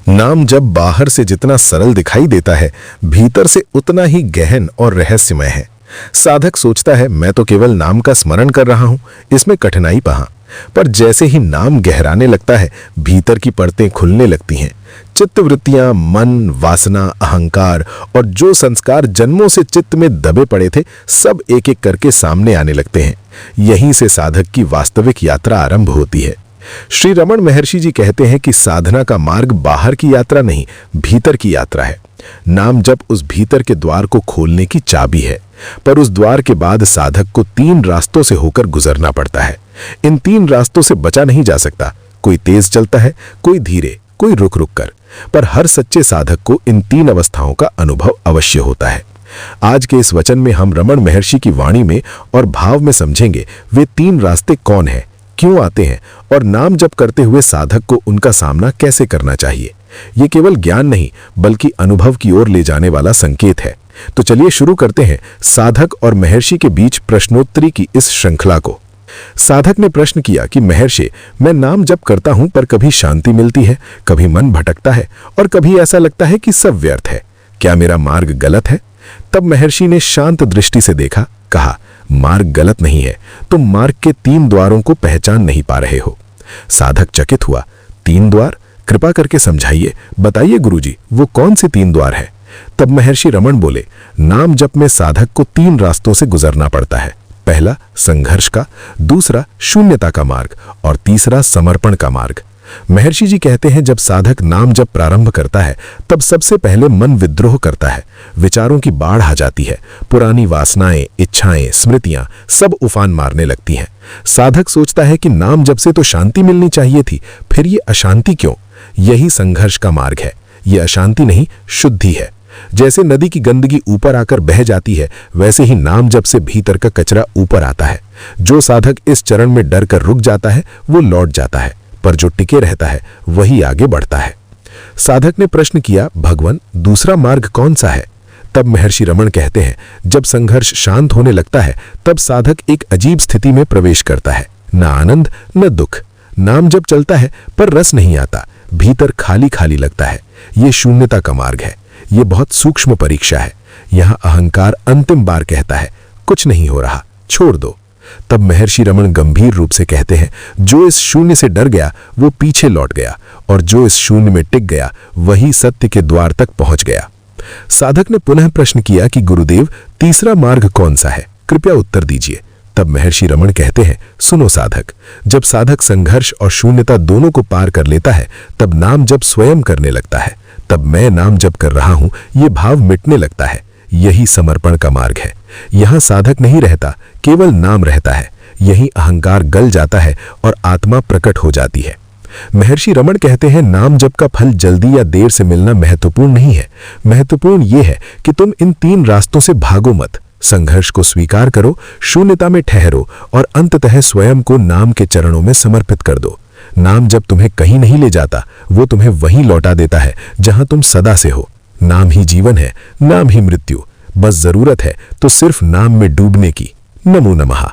नाम जब बाहर से जितना सरल दिखाई देता है, भीतर से उतना ही गहन और रहस्यमय है। साधक सोचता है, मैं तो केवल नाम का स्मरण कर रहा हूं, इसमें कठिनाई कहां। पर जैसे ही नाम गहराने लगता है, भीतर की परतें खुलने लगती हैं। चित्तवृत्तियां, मन, वासना, अहंकार और जो संस्कार जन्मों से चित्त में दबे पड़े थे, सब एक एक करके सामने आने लगते हैं। यहीं से साधक की वास्तविक यात्रा आरंभ होती है। श्री रमण महर्षि जी कहते हैं कि साधना का मार्ग बाहर की यात्रा नहीं, भीतर की यात्रा है। नाम जप उस भीतर के द्वार को खोलने की चाबी है, पर उस द्वार के बाद साधक को 3 रास्तों से होकर गुजरना पड़ता है। इन 3 रास्तों से बचा नहीं जा सकता। कोई तेज चलता है, कोई धीरे, कोई रुक रुक कर, पर हर सच्चे साधक को इन 3 अवस्थाओं का अनुभव अवश्य होता है। आज के इस वचन में हम रमण महर्षि की वाणी में और भाव में समझेंगे वे 3 रास्ते कौन हैं, क्यों आते हैं और नाम जप करते हुए साधक को उनका सामना कैसे करना चाहिए। ये केवल ज्ञान नहीं, बल्कि अनुभव की ओर ले जाने वाला संकेत है। तो चलिए शुरू करते हैं साधक और महर्षि के बीच प्रश्नोत्तरी की इस श्रृंखला को। साधक ने प्रश्न किया कि महर्षि, मैं नाम जप करता हूं, पर कभी शांति मिलती है, कभी मन भटकता है और कभी ऐसा लगता है कि सब व्यर्थ है। क्या मेरा मार्ग गलत है? तब महर्षि ने शांत दृष्टि से देखा, कहा, मार्ग गलत नहीं है, तुम मार्ग के 3 द्वारों को पहचान नहीं पा रहे हो। साधक चकित हुआ, 3 द्वार? कृपा करके समझाइए, बताइए गुरुजी, वो कौन से 3 द्वार है? तब महर्षि रमण बोले, नाम जप में साधक को 3 रास्तों से गुजरना पड़ता है। पहला संघर्ष का, दूसरा शून्यता का मार्ग और तीसरा समर्पण का मार्ग। महर्षि जी कहते हैं, जब साधक नाम जप प्रारंभ करता है, तब सबसे पहले मन विद्रोह करता है। विचारों की बाढ़ आ जाती है। पुरानी वासनाएं, इच्छाएं, स्मृतियां सब उफान मारने लगती हैं। साधक सोचता है कि नाम जप से तो शांति मिलनी चाहिए थी, फिर ये अशांति क्यों? यही संघर्ष का मार्ग है। ये अशांति नहीं, शुद्धि है। जैसे नदी की गंदगी ऊपर आकर बह जाती है, वैसे ही नाम जप से भीतर का कचरा ऊपर आता है। जो साधक इस चरण में डर कर रुक जाता है, वो लौट जाता है, पर जो टिके रहता है वही आगे बढ़ता है। साधक ने प्रश्न किया, भगवान, दूसरा मार्ग कौन सा है? तब महर्षि रमण कहते हैं, जब संघर्ष शांत होने लगता है, तब साधक एक अजीब स्थिति में प्रवेश करता है। न आनंद न दुख। नाम जप चलता है, पर रस नहीं आता, भीतर खाली खाली लगता है। ये शून्यता का मार्ग है। ये बहुत सूक्ष्म परीक्षा है। यहां अहंकार अंतिम बार कहता है, कुछ नहीं हो रहा, छोड़ दो। तब महर्षि रमण गंभीर रूप से कहते हैं, जो इस शून्य से डर गया वो पीछे लौट गया, और जो इस शून्य में टिक गया वही सत्य के द्वार तक पहुंच गया। साधक ने पुनः प्रश्न किया कि गुरुदेव, तीसरा मार्ग कौन सा है? कृपया उत्तर दीजिए। तब महर्षि रमण कहते हैं, सुनो साधक, जब साधक संघर्ष और शून्यता दोनों को पार कर लेता है, तब नाम जप स्वयं करने लगता है। तब मैं नाम जप कर रहा हूं, ये भाव मिटने लगता है। यही समर्पण का मार्ग है। यहां साधक नहीं रहता, केवल नाम रहता है। यही अहंकार गल जाता है और आत्मा प्रकट हो जाती है। महर्षि रमण कहते हैं, नाम जप का फल जल्दी या देर से मिलना महत्वपूर्ण नहीं है। महत्वपूर्ण यह है कि तुम इन 3 रास्तों से भागो मत। संघर्ष को स्वीकार करो, शून्यता में ठहरो और अंततः स्वयं को नाम के चरणों में समर्पित कर दो। नाम जब तुम्हें कहीं नहीं ले जाता, वो तुम्हें वहीं लौटा देता है जहां तुम सदा से हो। नाम ही जीवन है, नाम ही मृत्यु। बस जरूरत है तो सिर्फ नाम में डूबने की। नमो नमः।